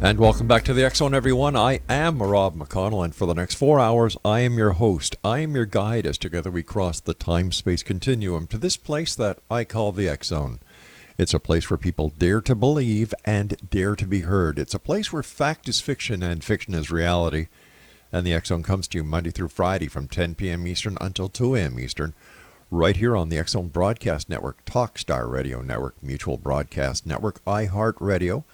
And welcome back to the X Zone, everyone. I am Rob McConnell, and for the next 4 hours, I am your host. I am your guide as together we cross the time-space continuum to this place that I call the X Zone. It's a place where people dare to believe and dare to be heard. It's a place where fact is fiction and fiction is reality. And the X Zone comes to you Monday through Friday from 10 p.m. Eastern until 2 a.m. Eastern, right here on the X Zone Broadcast Network, Talkstar Radio Network, Mutual Broadcast Network, iHeartRadio,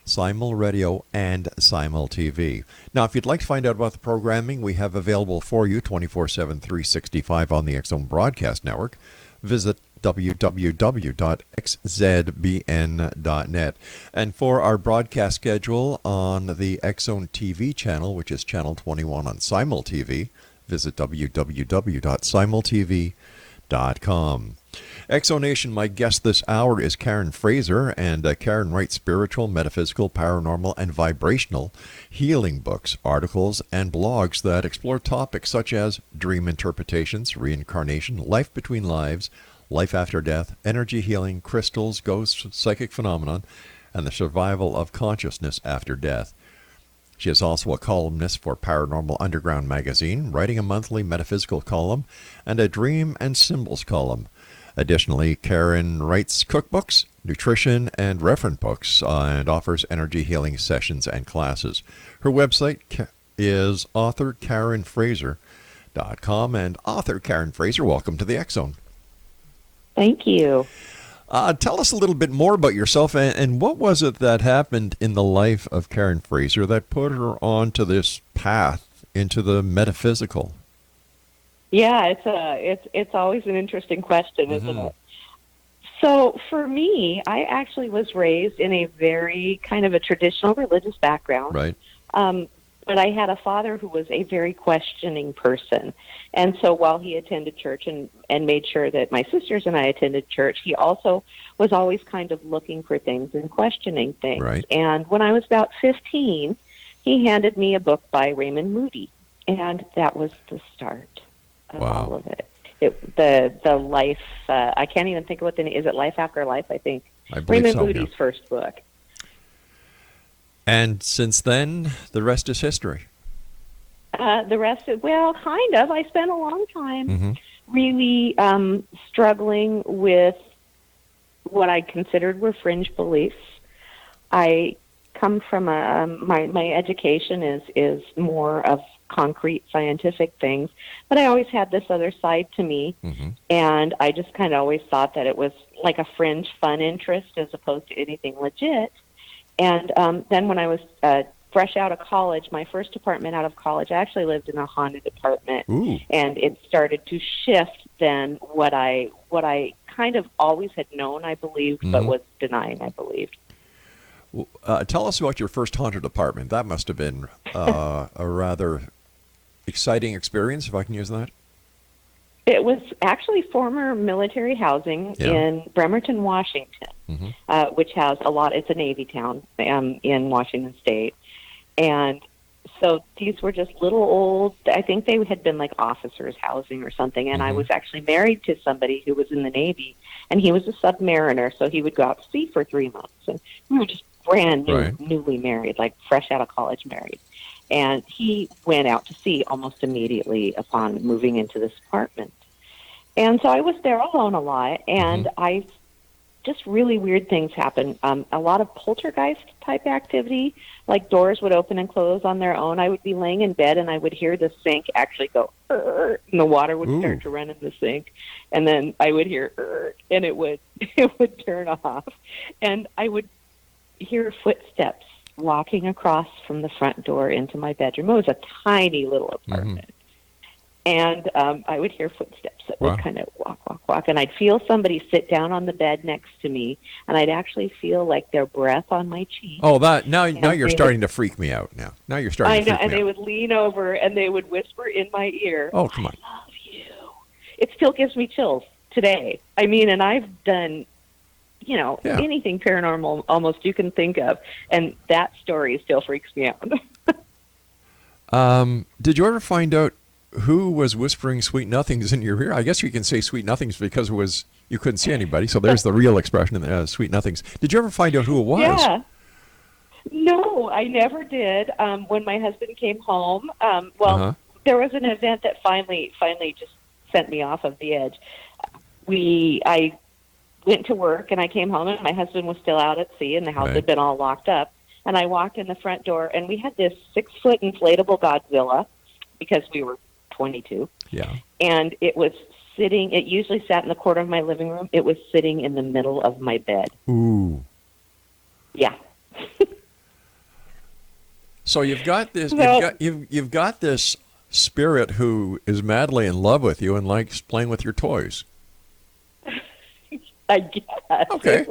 Simul Radio, and Simul TV. Now, if you'd like to find out about the programming we have available for you 24/7, 365 on the X Zone Broadcast Network, visit www.xzbn.net. And for our broadcast schedule on the X Zone TV channel, which is channel 21 on Simul TV, visit www.simultv.com. Exonation, my guest this hour is Karen Frazier, and Karen writes spiritual, metaphysical, paranormal, and vibrational healing books, articles, and blogs that explore topics such as dream interpretations, reincarnation, life between lives, life after death, energy healing, crystals, ghosts, psychic phenomenon, and the survival of consciousness after death. She is also a columnist for Paranormal Underground magazine, writing a monthly metaphysical column and a dream and symbols column. Additionally, Karen writes cookbooks, nutrition, and reference books, and offers energy healing sessions and classes. Her website is authorkarenfraser.com. And author Karen Frazier, welcome to the X Zone. Thank you. Tell us a little bit more about yourself, and what was it that happened in the life of Karen Frazier that put her onto this path into the metaphysical? Yeah, it's always an interesting question, isn't it? So for me, I actually was raised in a very kind of a traditional religious background. Right. But I had a father who was a very questioning person. And so while he attended church and made sure that my sisters and I attended church, he also was always kind of looking for things and questioning things. Right. And when I was about 15, he handed me a book by Raymond Moody. And that was the start of all of it. The life, I can't even think of what the name is. It Life After Life, I think. I believe Raymond so, Moody's first book. And since then, the rest is history. The rest is, well, kind of. I spent a long time really struggling with what I considered were fringe beliefs. I come from my education is more of concrete scientific things, but I always had this other side to me, and I just kind of always thought that it was like a fringe fun interest as opposed to anything legit. And then when I was fresh out of college, my first apartment out of college, I actually lived in a haunted apartment. Ooh. And it started to shift then what I kind of always had known I believed, but was denying I believed. Tell us about your first haunted apartment. That must have been a rather exciting experience, if I can use that. It was actually former military housing in Bremerton, Washington, which has a lot. It's a Navy town in Washington State. And so these were just little old, I think they had been like officers' housing or something. And I was actually married to somebody who was in the Navy, and he was a submariner, so he would go out to sea for 3 months. And we were just brand new, newly married, like fresh out of college married. And he went out to sea almost immediately upon moving into this apartment. And so I was there alone a lot, and just really weird things happened. A lot of poltergeist-type activity, like doors would open and close on their own. I would be laying in bed, and I would hear the sink actually go, and the water would start to run in the sink. And then I would hear, and it would turn off. And I would hear footsteps walking across from the front door into my bedroom. It was a tiny little apartment. And I would hear footsteps that would kind of walk. And I'd feel somebody sit down on the bed next to me, and I'd actually feel like their breath on my cheek. Oh, now you're starting to freak me out now. Now you're starting to freak me out. And they would lean over, and they would whisper in my ear, "Oh, come on. I love you." It still gives me chills today. I mean, and I've done, anything paranormal almost you can think of, and that story still freaks me out. Did you ever find out who was whispering sweet nothings in your ear? I guess you can say sweet nothings because you couldn't see anybody, so there's the real expression, sweet nothings. Did you ever find out who it was? Yeah. No, I never did. When my husband came home, there was an event that finally just sent me off of the edge. I went to work, and I came home, and my husband was still out at sea, and the house had been all locked up. And I walked in the front door, and we had this 6-foot inflatable Godzilla, because we were 22. Yeah. And it was sitting, it usually sat in the corner of my living room. It was sitting in the middle of my bed. Ooh. Yeah. So you've got this, you've got this spirit who is madly in love with you and likes playing with your toys. I guess. Okay.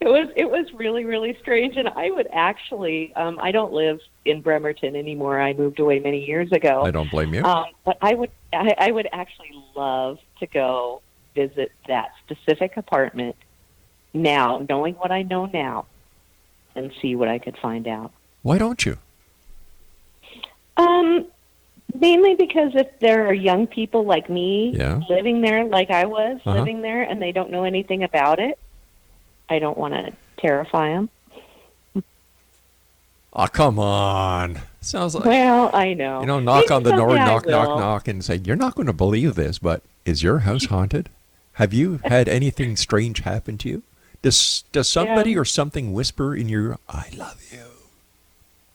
It was really, really strange, and I would actually I don't live in Bremerton anymore. I moved away many years ago. I don't blame you. But I would actually love to go visit that specific apartment now, knowing what I know now, and see what I could find out. Why don't you? Mainly because if there are young people like me living there, like I was living there, and they don't know anything about it, I don't want to terrify them. Oh, come on. Sounds like... Well, I know. Knock on the door, knock, and say, you're not going to believe this, but is your house haunted? Have you had anything strange happen to you? Does somebody or something whisper in your, I love you?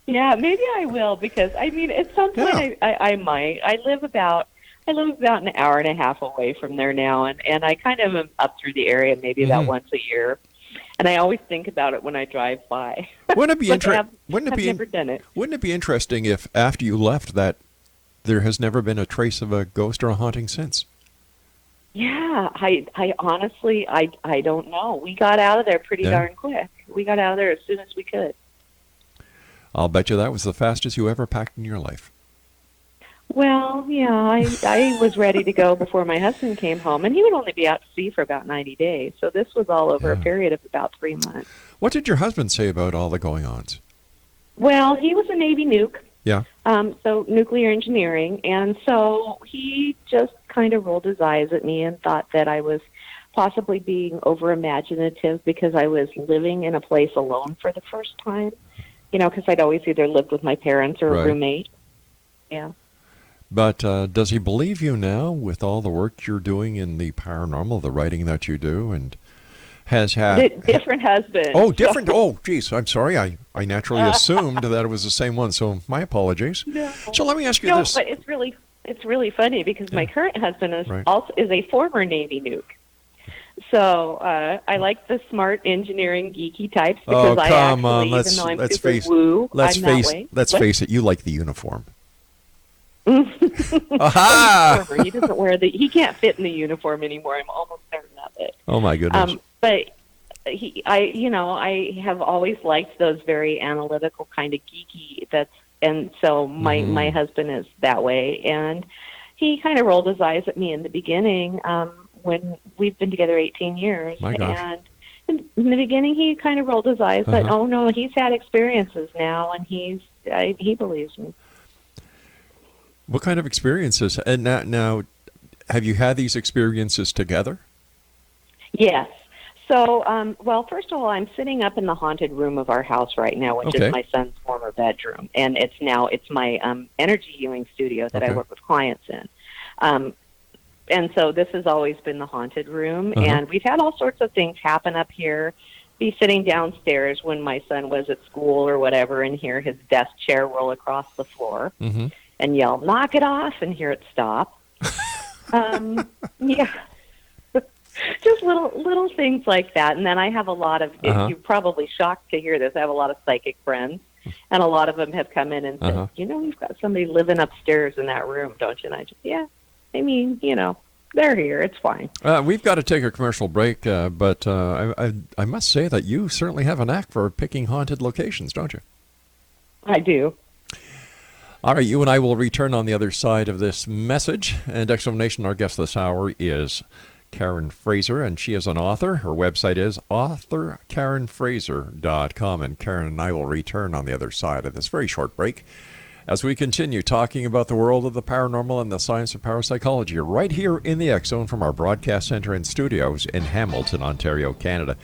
Yeah, maybe I will, because, I mean, at some point I might. I live about an hour and a half away from there now, and I kind of am up through the area maybe about once a year. And I always think about it when I drive by. Wouldn't it be never done it. Wouldn't it be interesting if after you left that there has never been a trace of a ghost or a haunting since? Yeah, I honestly I don't know. We got out of there pretty darn quick. We got out of there as soon as we could. I'll bet you that was the fastest you ever packed in your life. Well, yeah, I was ready to go before my husband came home, and he would only be out to sea for about 90 days. So this was all over a period of about 3 months. What did your husband say about all the going-ons? Well, he was a Navy nuke. Yeah. So nuclear engineering, and so he just kind of rolled his eyes at me and thought that I was possibly being over-imaginative because I was living in a place alone for the first time. Because I'd always either lived with my parents or a roommate. Yeah. But does he believe you now with all the work you're doing in the paranormal, the writing that you do, and has had... Different husband. Oh, different. Oh, geez, I'm sorry. I naturally assumed that it was the same one, so my apologies. No. So let me ask you this. No, but it's really funny because my current husband is a former Navy nuke. So I like the smart engineering geeky types because I actually, even though I'm super woo, I'm that way. Let's face it, you like the uniform. Aha! He doesn't wear he can't fit in the uniform anymore. I'm almost certain of it. Oh my goodness! But I have always liked those very analytical kind of geeky. And so my husband is that way, and he kind of rolled his eyes at me in the beginning when we've been together 18 years. My gosh. And in the beginning, he kind of rolled his eyes, but oh no, he's had experiences now, and he believes me. What kind of experiences? And now, have you had these experiences together? Yes. So, well, first of all, I'm sitting up in the haunted room of our house right now, which is my son's former bedroom, and it's my energy healing studio that I work with clients in. And so this has always been the haunted room, and we've had all sorts of things happen up here. Be sitting downstairs when my son was at school or whatever, and hear his desk chair roll across the floor. And yell, "Knock it off," and hear it stop. Yeah. Just little things like that. And then I have a lot of, you're probably shocked to hear this, I have a lot of psychic friends, and a lot of them have come in and said, you've got somebody living upstairs in that room, don't you? And I just, I mean, they're here. It's fine. We've got to take a commercial break, but I must say that you certainly have a knack for picking haunted locations, don't you? I do. All right, you and I will return on the other side of this message. And Explanation, our guest this hour is Karen Frazier, and she is an author. Her website is authorkarenfrazier.com. And Karen and I will return on the other side of this very short break as we continue talking about the world of the paranormal and the science of parapsychology right here in the X Zone from our broadcast center and studios in Hamilton, Ontario, Canada.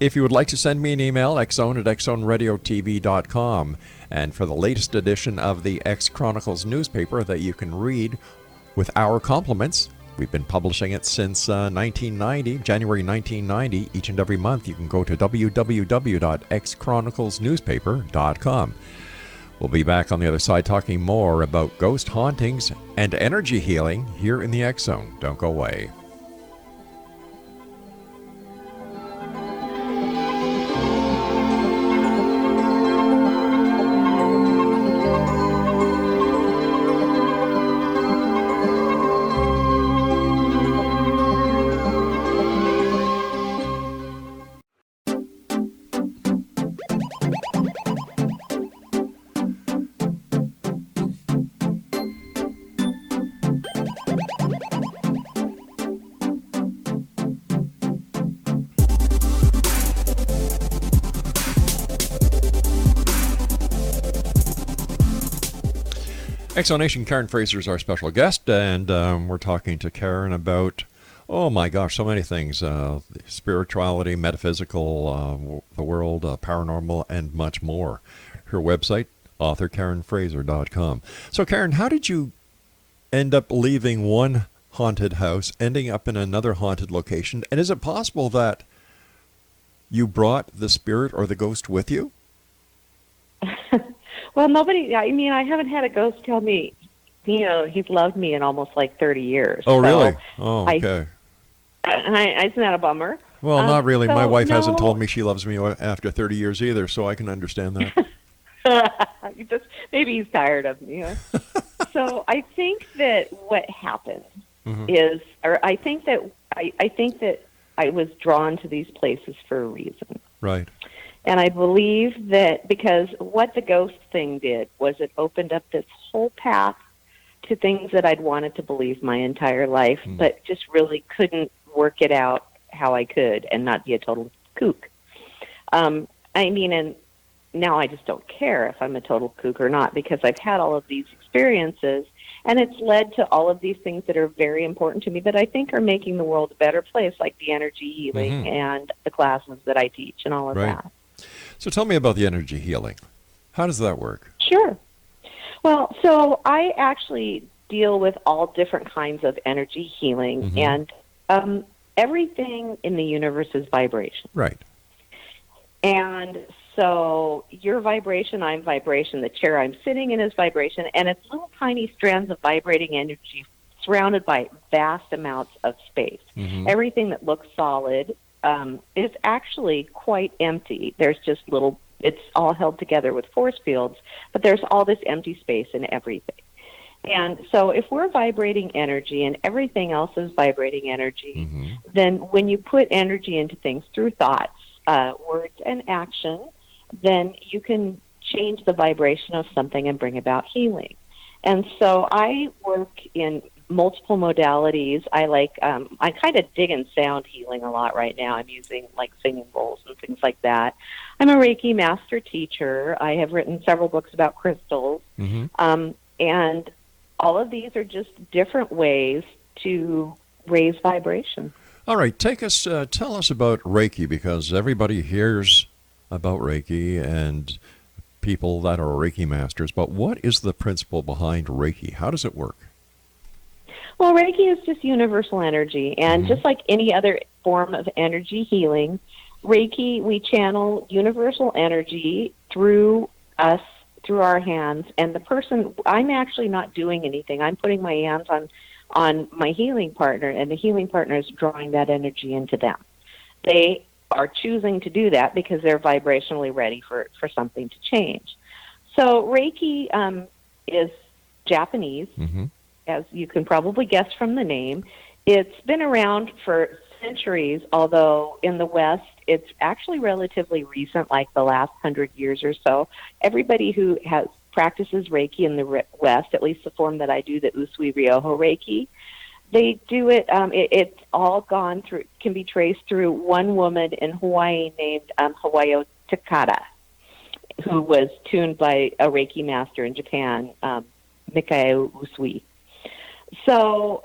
If you would like to send me an email, xzone@xzoneradiotv.com. And for the latest edition of the X Chronicles newspaper that you can read with our compliments, we've been publishing it since 1990, January 1990. Each and every month, you can go to www.xchroniclesnewspaper.com. We'll be back on the other side talking more about ghost hauntings and energy healing here in the X Zone. Don't go away. Exonation, Karen Frazier is our special guest, and we're talking to Karen about, oh my gosh, so many things, spirituality, metaphysical, the world, paranormal, and much more. Her website, authorkarenfraser.com. So Karen, how did you end up leaving one haunted house, ending up in another haunted location, and is it possible that you brought the spirit or the ghost with you? Well, I haven't had a ghost tell me, he's loved me in almost like 30 years. Oh, really? Oh, okay. Isn't that a bummer? Well, not really. My wife hasn't told me she loves me after 30 years either, so I can understand that. Maybe he's tired of me. So I think that what happened is, or I think that I was drawn to these places for a reason. Right. And I believe that because what the ghost thing did was it opened up this whole path to things that I'd wanted to believe my entire life, but just really couldn't work it out how I could and not be a total kook. And now I just don't care if I'm a total kook or not, because I've had all of these experiences, and it's led to all of these things that are very important to me that I think are making the world a better place, like the energy healing and the classes that I teach and all of that. So tell me about the energy healing. How does that work? Sure. Well, so I actually deal with all different kinds of energy healing, and everything in the universe is vibration. Right. And so your vibration, I'm vibration, the chair I'm sitting in is vibration, and it's little tiny strands of vibrating energy surrounded by vast amounts of space. Everything that looks solid is actually quite empty. There's just it's all held together with force fields, but there's all this empty space in everything. And so if we're vibrating energy and everything else is vibrating energy, then when you put energy into things through thoughts, words, and action, then you can change the vibration of something and bring about healing. And so I work in multiple modalities. I kind of dig in sound healing a lot right now. I'm using like singing bowls and things like that. I'm a Reiki master teacher. I have written several books about crystals. And all of these are just different ways to raise vibration. All right, tell us about Reiki, because everybody hears about Reiki and people that are Reiki masters, but what is the principle behind Reiki? How does it work? Well, Reiki is just universal energy, and just like any other form of energy healing, Reiki, we channel universal energy through us, through our hands, and the person, I'm actually not doing anything. I'm putting my hands on my healing partner, and the healing partner is drawing that energy into them. They are choosing to do that because they're vibrationally ready for something to change. So Reiki is Japanese, as you can probably guess from the name. It's been around for centuries, although in the West, it's actually relatively recent, like the last 100 years or so. Everybody who practices Reiki in the West, at least the form that I do, the Usui Ryoho Reiki, they do it, it's all gone through, can be traced through one woman in Hawaii named Hawayo Takada, who was tuned by a Reiki master in Japan, Mikao Usui. So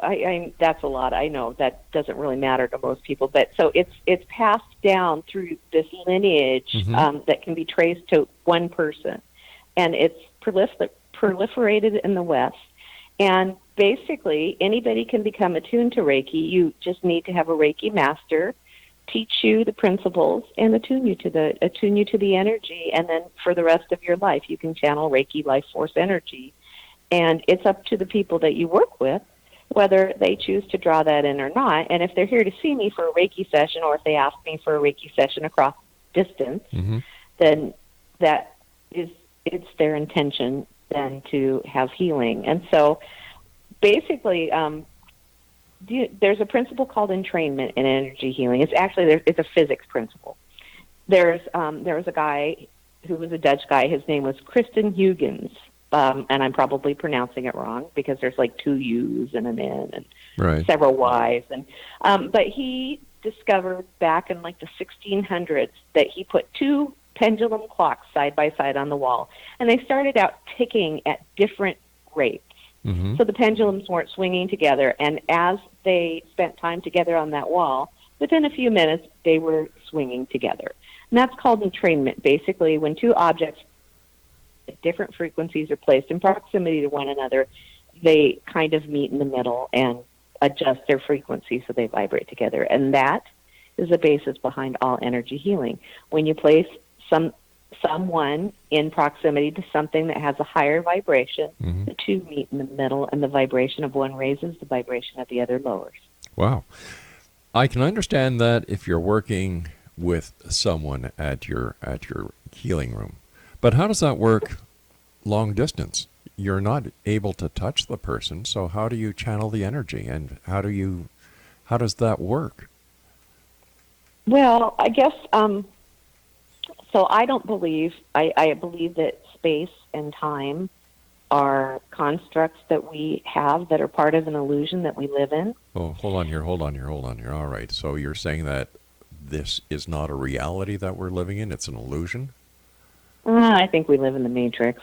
that's a lot. I know that doesn't really matter to most people, but so it's passed down through this lineage that can be traced to one person, and it's proliferated in the West. And basically, anybody can become attuned to Reiki. You just need to have a Reiki master teach you the principles and attune you to the energy, and then for the rest of your life, you can channel Reiki life force energy. And it's up to the people that you work with whether they choose to draw that in or not. And if they're here to see me for a Reiki session, or if they ask me for a Reiki session across distance, then it's their intention then to have healing. And so basically, there's a principle called entrainment in energy healing. It's actually, it's a physics principle. There was a guy who was a Dutch guy. His name was Christian Huygens. And I'm probably pronouncing it wrong because there's like 2 U's and an N and several Y's. And but he discovered back in like the 1600s that he put 2 pendulum clocks side by side on the wall, and they started out ticking at different rates. So the pendulums weren't swinging together, and as they spent time together on that wall, within a few minutes they were swinging together. And that's called entrainment. Basically, when 2 objects at different frequencies are placed in proximity to one another, they kind of meet in the middle and adjust their frequency so they vibrate together. And that is the basis behind all energy healing. When you place someone in proximity to something that has a higher vibration, the 2 meet in the middle, and the vibration of one raises, the vibration of the other lowers. Wow. I can understand that if you're working with someone at your healing room. But how does that work long distance? You're not able to touch the person, so how do you channel the energy, and how does that work? Well, I guess so I don't believe I believe that space and time are constructs that we have that are part of an illusion that we live in. Oh, hold on here. All right. So you're saying that this is not a reality that we're living in, it's an illusion? I think we live in the Matrix.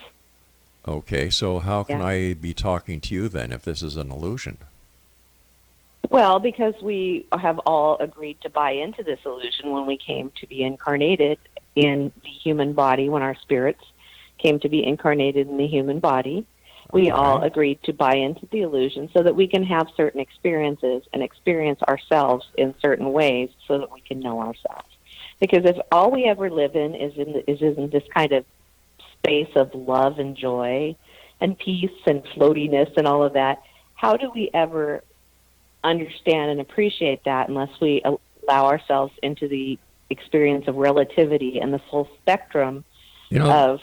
Okay, so how can I be talking to you then if this is an illusion? Well, because we have all agreed to buy into this illusion when we came to be incarnated in the human body, when our spirits came to be incarnated in the human body. We all agreed to buy into the illusion so that we can have certain experiences and experience ourselves in certain ways so that we can know ourselves. Because if all we ever live in is in this kind of space of love and joy and peace and floatiness and all of that, how do we ever understand and appreciate that unless we allow ourselves into the experience of relativity and the full spectrum of...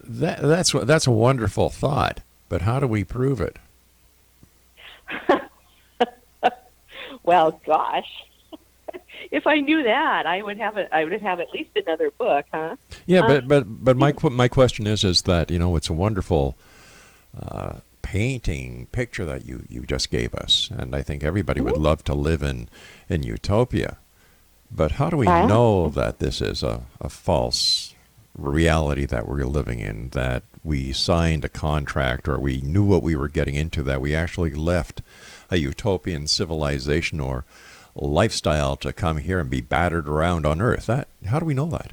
That's a wonderful thought, but how do we prove it? Well, gosh. If I knew that, I would have at least another book, huh? Yeah, but my question is that it's a wonderful picture that you just gave us, and I think everybody would love to live in utopia. But how do we know that this is a false reality that we're living in? That we signed a contract, or we knew what we were getting into, that we actually left a utopian civilization or lifestyle to come here and be battered around on Earth. How do we know that?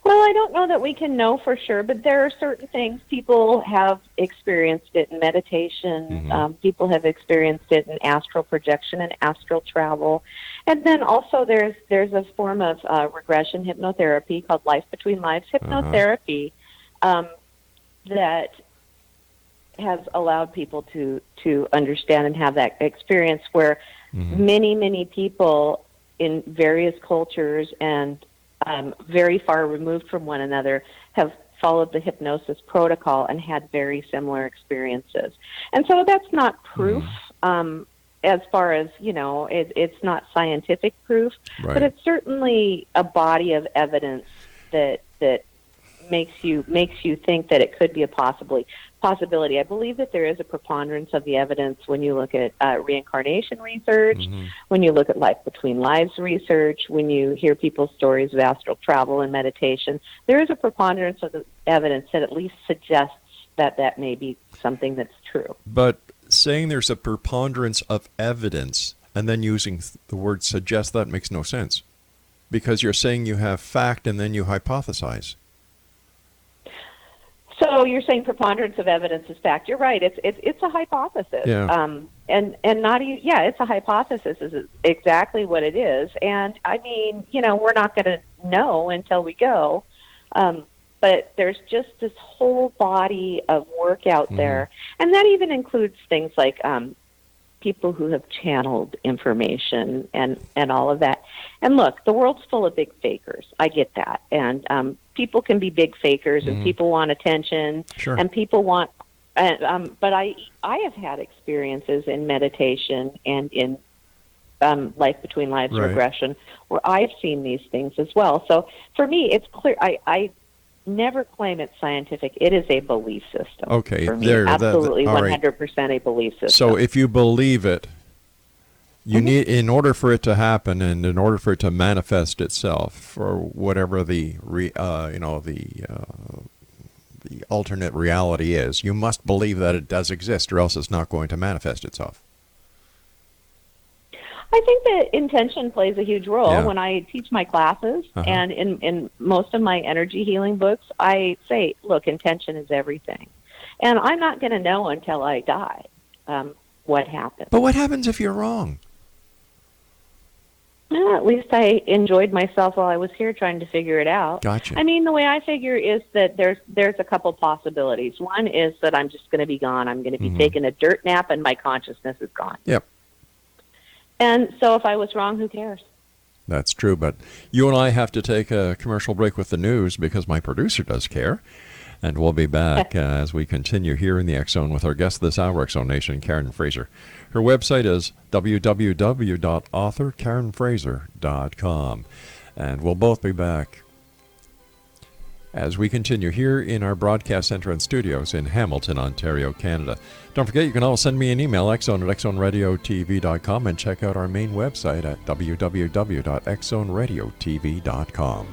Well, I don't know that we can know for sure, but there are certain things. People have experienced it in meditation. People have experienced it in astral projection and astral travel. And then also there's a form of regression hypnotherapy called Life Between Lives hypnotherapy that has allowed people to understand and have that experience where many, many people in various cultures and very far removed from one another have followed the hypnosis protocol and had very similar experiences. And so that's not proof as far as, it's not scientific proof, but it's certainly a body of evidence that makes you think that it could be a possibility. I believe that there is a preponderance of the evidence when you look at reincarnation research, when you look at Life Between Lives research, when you hear people's stories of astral travel and meditation. There is a preponderance of the evidence that at least suggests that may be something that's true. But saying there's a preponderance of evidence and then using the word suggest, that makes no sense. Because you're saying you have fact and then you hypothesize. So you're saying preponderance of evidence is fact. You're right. It's a hypothesis. Yeah. And not even, it's a hypothesis is exactly what it is. And I mean, we're not going to know until we go. But there's just this whole body of work out there. And that even includes things like people who have channeled information and all of that. And look, the world's full of big fakers. I get that. And people can be big fakers, and people want attention, sure. and people want. But I have had experiences in meditation and in life between lives right. regression where I've seen these things as well. So for me, it's clear. I never claim it's scientific. It is a belief system. Okay, for me, absolutely, all right. 100% a belief system. So if you believe it, you need, in order for it to happen, and in order for it to manifest itself, for whatever the alternate reality is, you must believe that it does exist, or else it's not going to manifest itself. I think that intention plays a huge role. Yeah. When I teach my classes and in most of my energy healing books, I say, look, intention is everything. And I'm not going to know until I die what happened. But what happens if you're wrong? Well, at least I enjoyed myself while I was here trying to figure it out. Gotcha. I mean, the way I figure is that there's a couple possibilities. One is that I'm just going to be gone. I'm going to be taking a dirt nap and my consciousness is gone. Yep. And so if I was wrong, who cares? That's true, but you and I have to take a commercial break with the news because my producer does care. And we'll be back as we continue here in the X Zone with our guest this hour, X Zone Nation, Karen Frazier. Her website is www.authorkarenfrazier.com. And we'll both be back as we continue here in our broadcast center and studios in Hamilton, Ontario, Canada. Don't forget, you can always send me an email, xzone@xzoneradiotv.com, and check out our main website at www.xzoneradiotv.com.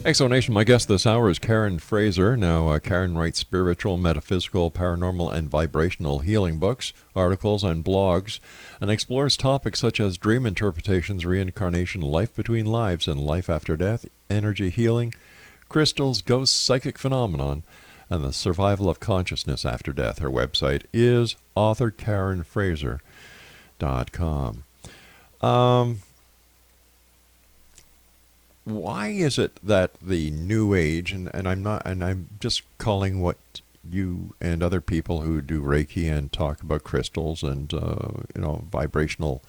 X Zone Nation, my guest this hour is Karen Frazier. Now, Karen writes spiritual, metaphysical, paranormal, and vibrational healing books, articles, and blogs, and explores topics such as dream interpretations, reincarnation, life between lives, and life after death, energy healing, crystals, ghosts, psychic phenomenon, and the survival of consciousness after death. Her website is authorkarenfrazier.com. Why is it that the New Age, and I'm just calling what you and other people who do Reiki and talk about crystals and vibrational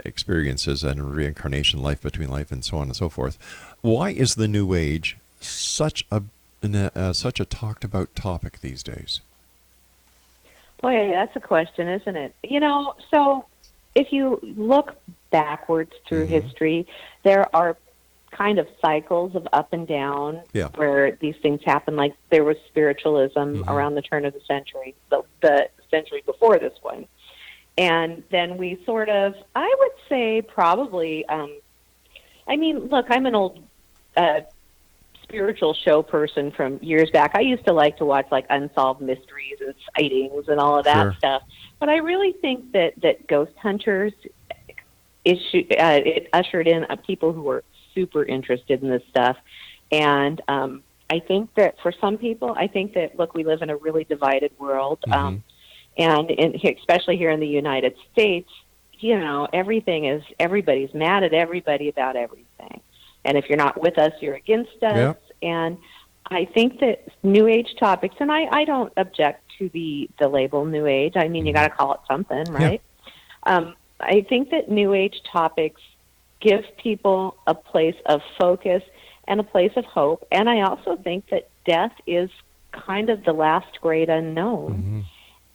experiences and reincarnation, life between life, and so on and so forth, why is the New Age such a talked about topic these days? Boy, that's a question, isn't it? So if you look backwards through history, there are kind of cycles of up and down where these things happen. Like there was spiritualism around the turn of the century, the century before this one. And then we sort of, I would say probably, look, I'm an old spiritual show person from years back. I used to like to watch like Unsolved Mysteries and sightings and all of that stuff. But I really think that Ghost Hunters, it ushered in people who were super interested in this stuff. And I think that for some people, look, we live in a really divided world. And especially here in the United States, everybody's mad at everybody about everything. And if you're not with us, you're against us. And I think that New Age topics, and I don't object to the label New Age. I mean, you got to call it something, right? Yeah. I think that New Age topics give people a place of focus and a place of hope. And I also think that death is kind of the last great unknown. Mm-hmm.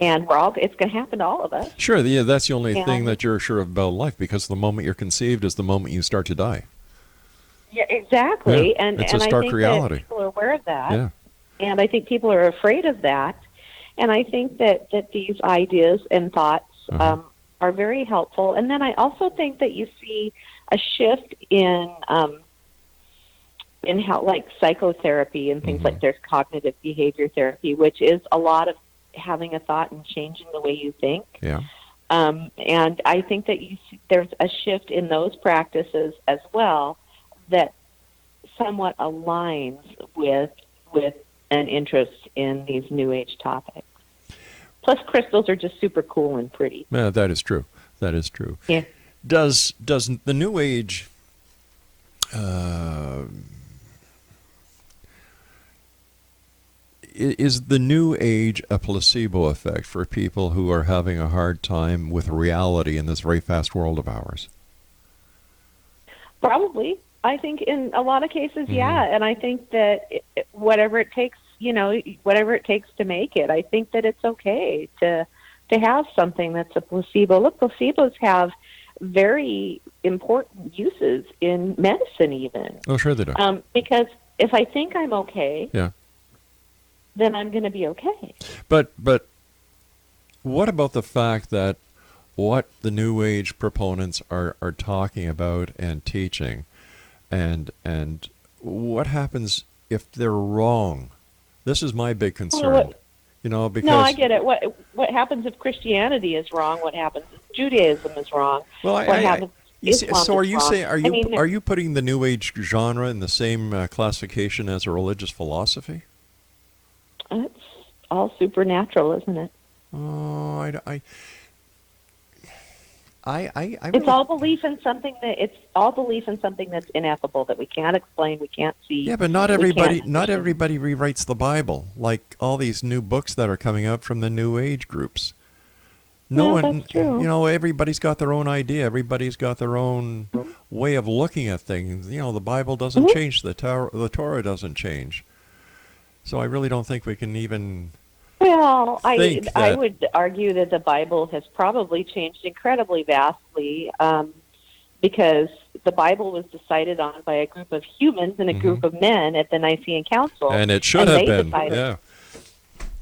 And it's going to happen to all of us. Sure, yeah, that's the only thing that you're sure about life, because the moment you're conceived is the moment you start to die. Yeah, exactly. Yeah, and it's a stark I think reality. That people are aware of that. Yeah. And I think people are afraid of that. And I think that these ideas and thoughts are very helpful. And then I also think that you see a shift in how, like, psychotherapy and things like there's cognitive behavior therapy, which is a lot of having a thought and changing the way you think. Yeah. And I think that there's a shift in those practices as well that somewhat aligns with an interest in these New Age topics. Plus, crystals are just super cool and pretty. Yeah, that is true. That is true. Yeah. Does the New Age is the New Age a placebo effect for people who are having a hard time with reality in this very fast world of ours? Probably. I think in a lot of cases, yeah. And I think that whatever it takes, whatever it takes to make it, I think that it's okay to have something that's a placebo. Look, placebos have very important uses in medicine even. Oh, sure they do. Because if I think I'm okay, then I'm going to be okay. But what about the fact that what the New Age proponents are talking about and teaching, and what happens if they're wrong? This is my big concern. Because no, I get it. What happens if Christianity is wrong? What happens if Judaism is wrong? Well, what happens if Islam so are is you wrong? saying are you putting the New Age genre in the same classification as a religious philosophy? It's all supernatural, isn't it? Oh, it's all belief in something that's ineffable, that we can't explain, we can't see. Yeah, but not everybody rewrites the Bible, like all these new books that are coming out from the New Age groups. That's true. Everybody's got their own idea. Everybody's got their own way of looking at things. The Bible doesn't change. The Torah doesn't change. So I really don't think we can even. Well, I would argue that the Bible has probably changed incredibly vastly, because the Bible was decided on by a group of humans and a group of men at the Nicene Council. And it should have been, yeah.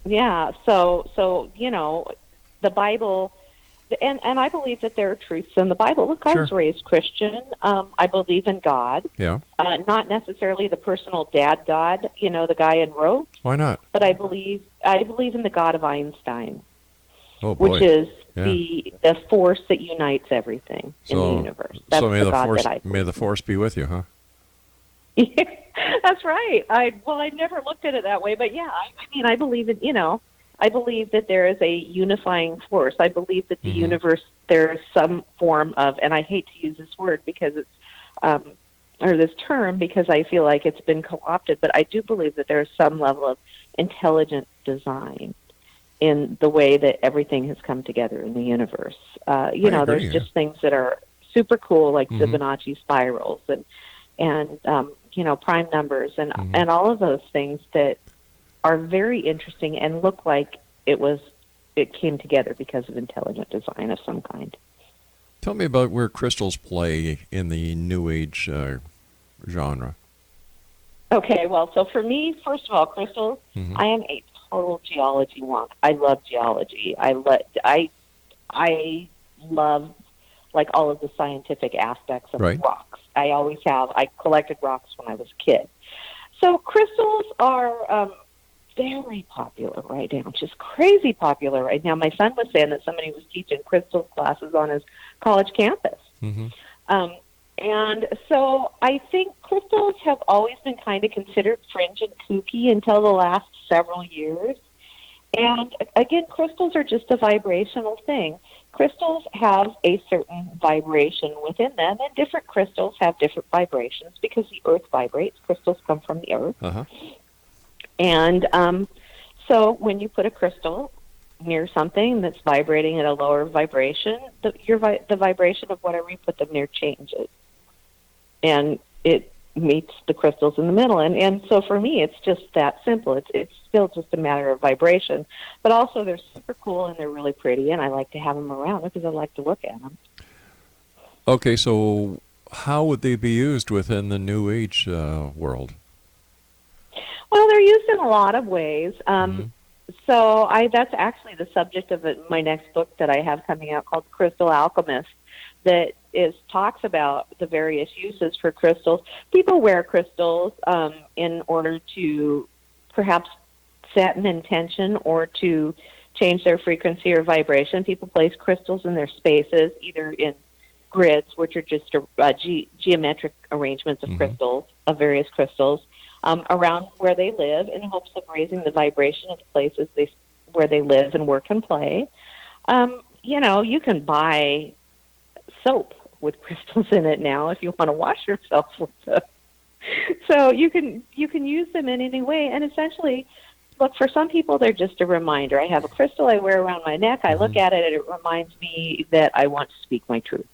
Yeah, so the Bible, and I believe that there are truths in the Bible. Look, I was raised Christian. I believe in God. Yeah. Not necessarily the personal dad God, the guy in robes. Why not? But I believe in the God of Einstein, which is the force that unites everything in the universe. That's so may the God force, that I believe. May the force be with you, huh? That's right. I never looked at it that way, but yeah, I believe in, I believe that there is a unifying force. I believe that the universe, there is some form of, and I hate to use this word because it's, or this term because I feel like it's been co-opted, but I do believe that there is some level of intelligent design in the way that everything has come together in the universe. There's just things that are super cool, like Fibonacci spirals and prime numbers and all of those things that are very interesting and look like it came together because of intelligent design of some kind. Tell me about where crystals play in the New Age genre. Okay, well, so for me, first of all, crystals, I am a total geology wonk. I love geology. I love like all of the scientific aspects of rocks. I always have. I collected rocks when I was a kid. So crystals are very popular right now, just crazy popular right now. My son was saying that somebody was teaching crystal classes on his college campus. And so I think crystals have always been kind of considered fringe and kooky until the last several years. And again, crystals are just a vibrational thing. Crystals have a certain vibration within them, and different crystals have different vibrations because the earth vibrates. Crystals come from the earth. And so when you put a crystal near something that's vibrating at a lower vibration, the vibration of whatever you put them near changes. And it meets the crystals in the middle. And so for me, it's just that simple. It's still just a matter of vibration. But also they're super cool and they're really pretty, and I like to have them around because I like to look at them. Okay, so how would they be used within the New Age world? Well, they're used in a lot of ways. So that's actually the subject of my next book that I have coming out called Crystal Alchemist, that talks about the various uses for crystals. People wear crystals in order to perhaps set an intention or to change their frequency or vibration. People place crystals in their spaces, either in grids, which are just geometric arrangements of crystals, of various crystals, around where they live in hopes of raising the vibration of the places where they live and work and play. You can buy soap with crystals in it now if you want to wash yourself with them. So you can use them in any way. And essentially, look, for some people, they're just a reminder. I have a crystal I wear around my neck. I look at it, and it reminds me that I want to speak my truth.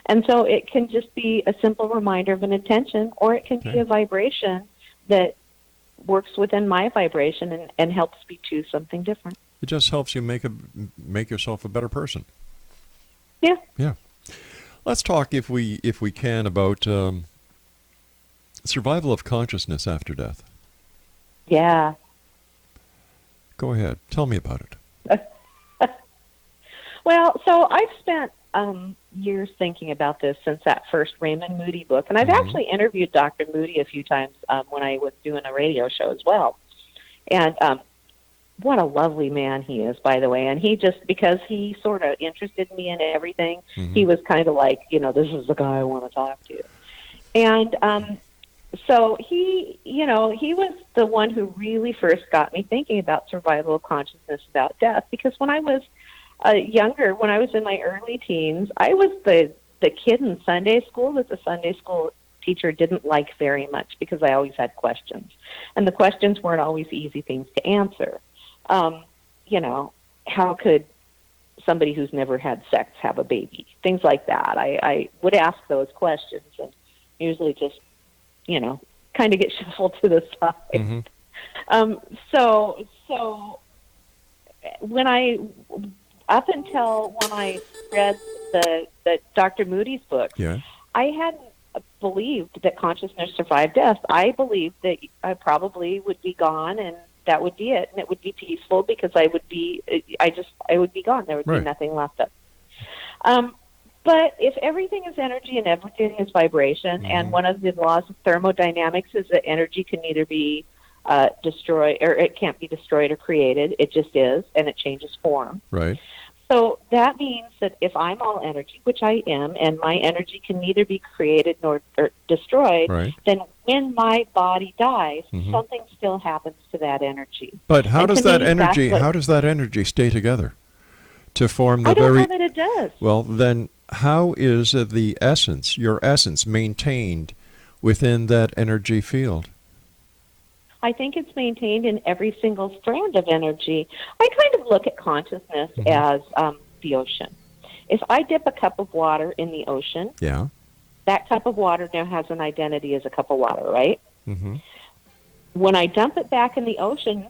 And so it can just be a simple reminder of an intention, or it can be a vibration that works within my vibration and helps me choose something different. It just helps you make yourself a better person. Yeah. Yeah. Let's talk, if we can, about survival of consciousness after death. Yeah. Go ahead. Tell me about it. Well, so I've spent years thinking about this since that first Raymond Moody book. And I've actually interviewed Dr. Moody a few times when I was doing a radio show as well. And what a lovely man he is, by the way. And he just, because he sort of interested me in everything, he was kind of like, this is the guy I want to talk to. And so he was the one who really first got me thinking about survival of consciousness about death. Because when I was younger, when I was in my early teens, I was the kid in Sunday school that the Sunday school teacher didn't like very much because I always had questions. And the questions weren't always easy things to answer. How could somebody who's never had sex have a baby? Things like that. I would ask those questions and usually just, kind of get shuffled to the side. So when up until when I read the Dr. Moody's book, I hadn't believed that consciousness survived death. I believed that I probably would be gone and that would be it, and it would be peaceful because I would be gone. There would be nothing left of it. But if everything is energy and everything is vibration, and one of the laws of thermodynamics is that energy can neither be destroyed, or it can't be destroyed or created. It just is, and it changes form. Right. So that means that if I'm all energy, which I am, and my energy can neither be created nor destroyed, then when my body dies, something still happens to that energy. But how does that energy stay together to form the I don't know that it does. Well, then how is your essence maintained within that energy field? I think it's maintained in every single strand of energy. I kind of look at consciousness as the ocean. If I dip a cup of water in the ocean, that cup of water now has an identity as a cup of water, right? When I dump it back in the ocean,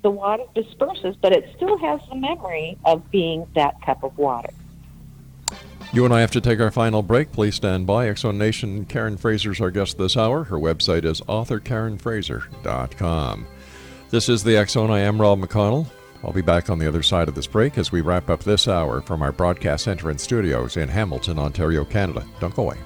the water disperses, but it still has the memory of being that cup of water. You and I have to take our final break. Please stand by. X-Zone Nation, Karen Frazier is our guest this hour. Her website is authorkarenfraser.com. This is the X-Zone. I am Rob McConnell. I'll be back on the other side of this break as we wrap up this hour from our broadcast center and studios in Hamilton, Ontario, Canada. Don't go away.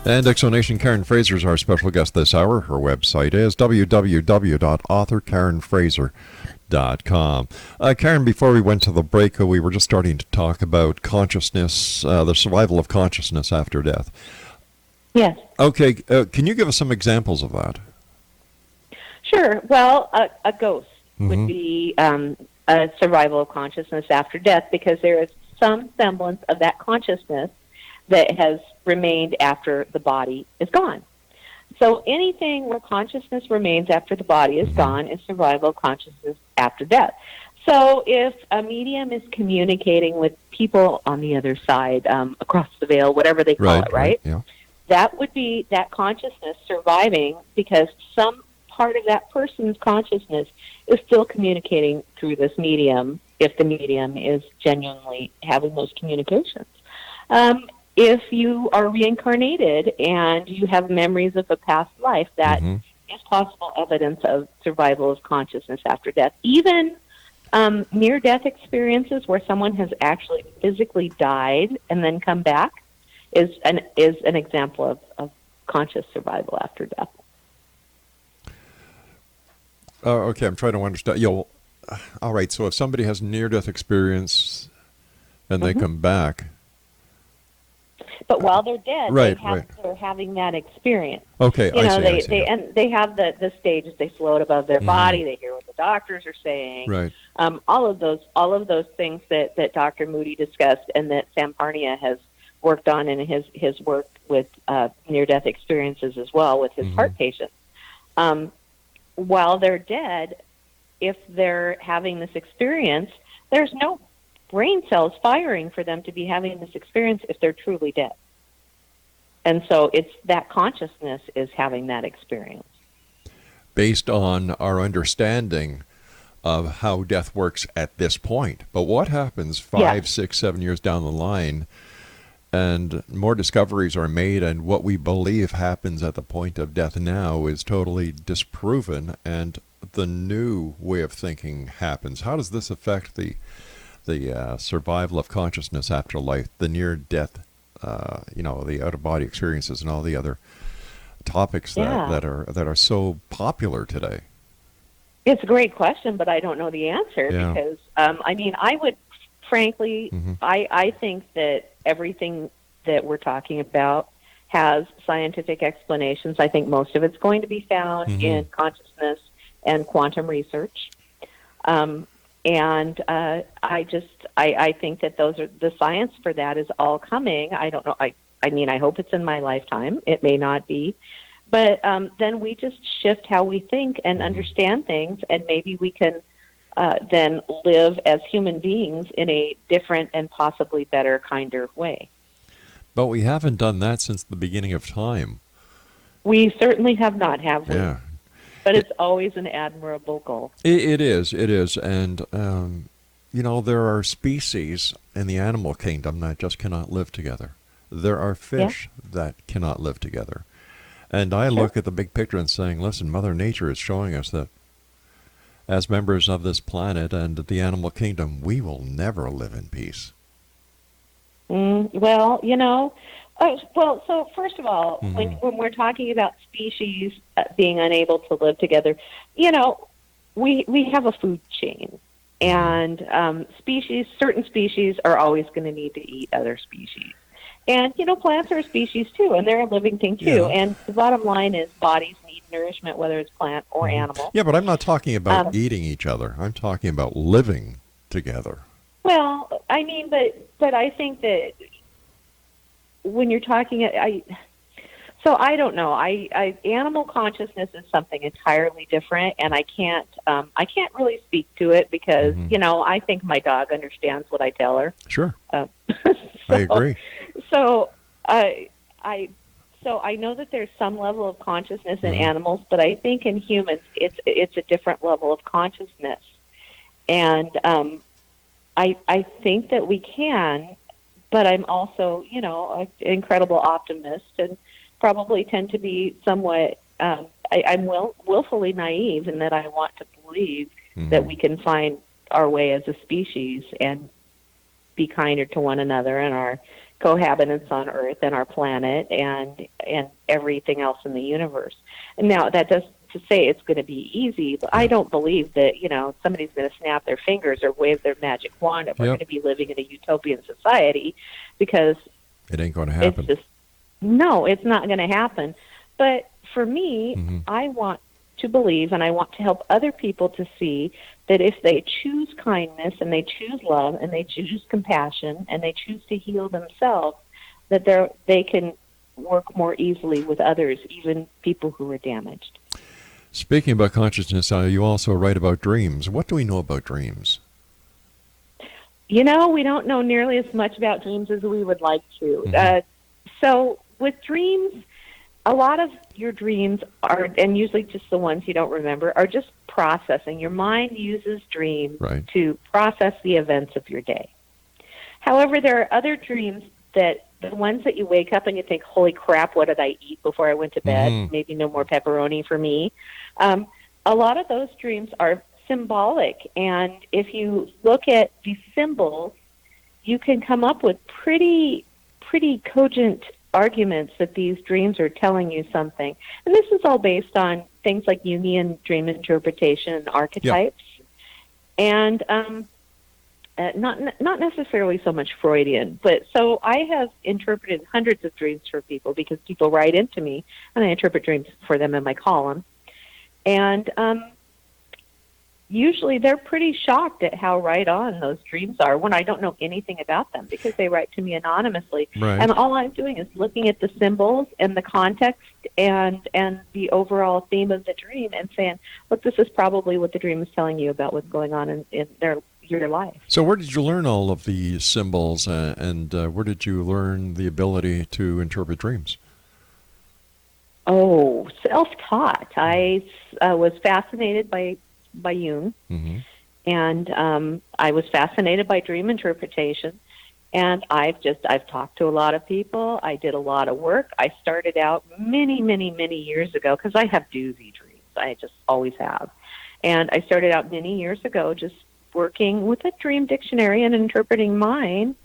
And Exonation Karen Frazier is our special guest this hour. Her website is www.authorkarenfrazier.com. Karen, before we went to the break, we were just starting to talk about consciousness, the survival of consciousness after death. Yes. Okay, can you give us some examples of that? Sure. Well, a ghost would be a survival of consciousness after death, because there is some semblance of that consciousness that has remained after the body is gone. So anything where consciousness remains after the body is gone is survival of consciousness after death. So if a medium is communicating with people on the other side, across the veil, whatever they call it, right? Yeah. That would be that consciousness surviving, because some part of that person's consciousness is still communicating through this medium, if the medium is genuinely having those communications. If you are reincarnated and you have memories of a past life, that is possible evidence of survival of consciousness after death. Even near-death experiences where someone has actually physically died and then come back is an example of conscious survival after death. Okay, I'm trying to understand. All right, so if somebody has near-death experience and they come back... But while they're dead, they're having that experience. Okay, I see. They have the stages. They float above their body. They hear what the doctors are saying. Right. All of those things that Dr. Moody discussed, and that Sam Parnia has worked on in his work with near-death experiences as well with his heart patients. While they're dead, if they're having this experience, there's no brain cells firing for them to be having this experience if they're truly dead. And so it's that consciousness is having that experience. Based on our understanding of how death works at this point. But what happens 5, 6, 7 years down the line, and more discoveries are made, and what we believe happens at the point of death now is totally disproven, and the new way of thinking happens. How does this affect the survival of consciousness after life, the near-death, the out-of-body experiences, and all the other topics that are so popular today? It's a great question, but I don't know the answer because, I would, frankly, I think that everything that we're talking about has scientific explanations. I think most of it's going to be found in consciousness and quantum research. I think that those are the science for that is all coming. I don't know. I hope it's in my lifetime. It may not be. But then we just shift how we think and understand things, and maybe we can then live as human beings in a different and possibly better, kinder way. But we haven't done that since the beginning of time. We certainly have not, have we? Yeah. But it's always an admirable goal. It is. And, there are species in the animal kingdom that just cannot live together. There are fish that cannot live together. And I look at the big picture and saying, listen, Mother Nature is showing us that as members of this planet and the animal kingdom, we will never live in peace. So first of all, when we're talking about species being unable to live together, we have a food chain, and certain species are always going to need to eat other species. And, plants are a species too, and they're a living thing too. Yeah. And the bottom line is bodies need nourishment, whether it's plant or animal. Yeah, but I'm not talking about eating each other. I'm talking about living together. Well, but I think that when you're talking, I don't know. Animal consciousness is something entirely different, and I can't really speak to it because I think my dog understands what I tell her. Sure, I agree. So I know that there's some level of consciousness in animals, but I think in humans it's a different level of consciousness, and I think that we can. But I'm also, an incredible optimist and probably tend to be somewhat, I'm willfully naive in that I want to believe that we can find our way as a species and be kinder to one another and our cohabitants on Earth and our planet and everything else in the universe. And now that does to say it's going to be easy, but I don't believe that, somebody's going to snap their fingers or wave their magic wand and we're going to be living in a utopian society, because it ain't going to happen. No, it's not going to happen. But for me, I want to believe, and I want to help other people to see that if they choose kindness and they choose love and they choose compassion and they choose to heal themselves, that they can work more easily with others, even people who are damaged. Speaking about consciousness, you also write about dreams. What do we know about dreams? We don't know nearly as much about dreams as we would like to. So with dreams, a lot of your dreams are, and usually just the ones you don't remember, are just processing. Your mind uses dreams to process the events of your day. However, there are other dreams that the ones that you wake up and you think, holy crap, what did I eat before I went to bed? Maybe no more pepperoni for me. A lot of those dreams are symbolic. And if you look at the symbols, you can come up with pretty cogent arguments that these dreams are telling you something. And this is all based on things like Jungian dream interpretation and archetypes. And not necessarily so much Freudian, but so I have interpreted hundreds of dreams for people because people write into me and I interpret dreams for them in my column. And usually they're pretty shocked at how right on those dreams are when I don't know anything about them, because they write to me anonymously. And all I'm doing is looking at the symbols and the context and the overall theme of the dream and saying, look, this is probably what the dream is telling you about what's going on in your life. So where did you learn all of the symbols and where did you learn the ability to interpret dreams? Oh, self-taught. I was fascinated by Jung, and I was fascinated by dream interpretation, and I've talked to a lot of people. I did a lot of work. I started out many years ago, because I have doozy dreams. I just always have. And I started out many years ago just working with a dream dictionary and interpreting mine.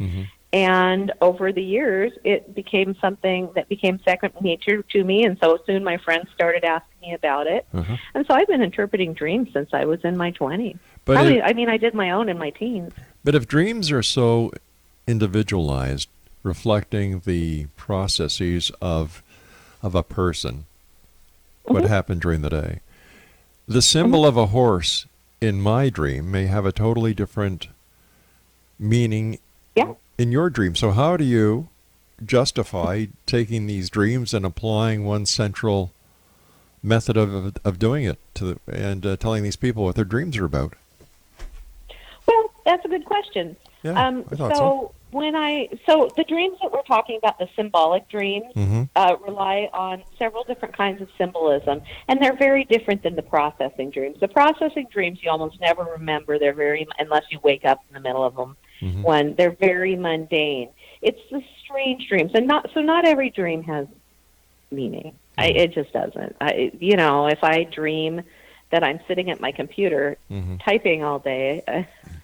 And over the years, it became something that became second nature to me, and so soon my friends started asking me about it. And so I've been interpreting dreams since I was in my 20s. I did my own in my teens. But if dreams are so individualized, reflecting the processes of a person, what happened during the day, the symbol of a horse in my dream may have a totally different meaning in your dream. So how do you justify taking these dreams and applying one central method of doing it and telling these people what their dreams are about? Well, that's a good question. Yeah, I thought so. So the dreams that we're talking about, the symbolic dreams, rely on several different kinds of symbolism, and they're very different than the processing dreams. The processing dreams you almost never remember. Unless you wake up in the middle of them. They're very mundane. It's the strange dreams, and not every dream has meaning. It just doesn't. If I dream that I'm sitting at my computer typing all day,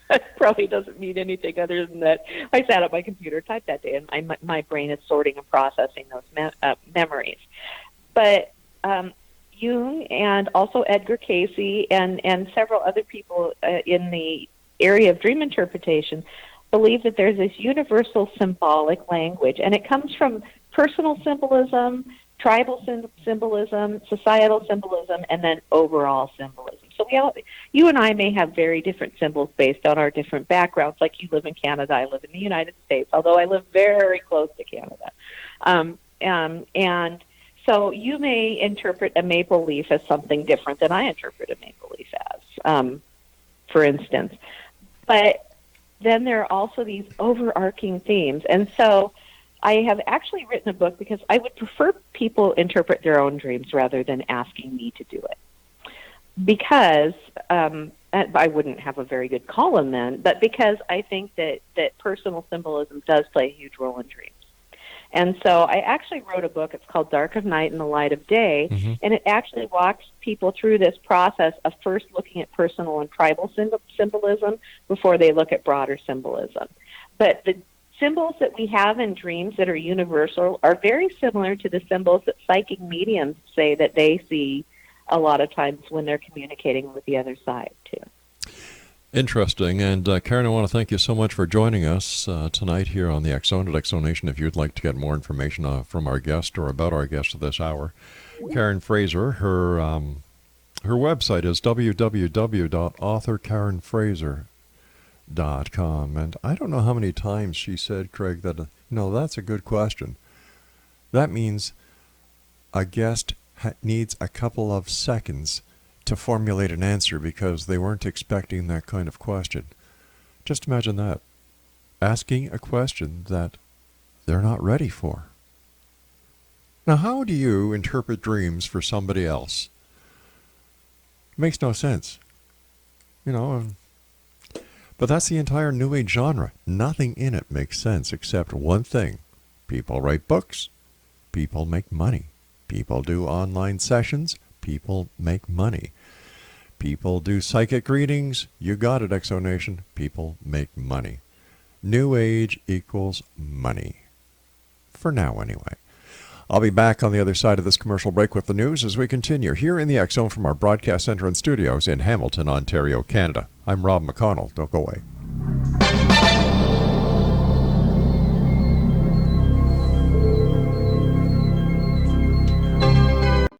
it probably doesn't mean anything other than that I sat at my computer, typed that day, and my brain is sorting and processing those memories. But Jung and also Edgar Cayce and several other people in the area of dream interpretation believe that there's this universal symbolic language, and it comes from personal symbolism, tribal symbolism, societal symbolism, and then overall symbolism. So you and I may have very different symbols based on our different backgrounds. Like you live in Canada, I live in the United States, although I live very close to Canada. And so you may interpret a maple leaf as something different than I interpret a maple leaf as, for instance. But then there are also these overarching themes. And so I have actually written a book because I would prefer people interpret their own dreams rather than asking me to do it. Because I wouldn't have a very good column then, but because I think that personal symbolism does play a huge role in dreams. And so I actually wrote a book. It's called Dark of Night and the Light of Day, and it actually walks people through this process of first looking at personal and tribal symbolism before they look at broader symbolism. But the symbols that we have in dreams that are universal are very similar to the symbols that psychic mediums say that they see a lot of times when they're communicating with the other side, too. Interesting. And Karen, I want to thank you so much for joining us tonight here on the X Zone at X Zone Nation. If you'd like to get more information from our guest or about our guest this hour, Karen Frazier, her website is www.authorkarenfrazier.com. And I don't know how many times she said, Craig, that, that's a good question. That means a guest needs a couple of seconds to formulate an answer because they weren't expecting that kind of question. Just imagine that. Asking a question that they're not ready for. Now, how do you interpret dreams for somebody else? It makes no sense. But that's the entire New Age genre. Nothing in it makes sense except one thing. People write books. People make money. People do online sessions. People make money. People do psychic readings. You got it, Exonation. People make money. New Age equals money. For now, anyway. I'll be back on the other side of this commercial break with the news as we continue here in the X Zone from our broadcast center and studios in Hamilton, Ontario, Canada. I'm Rob McConnell. Don't go away.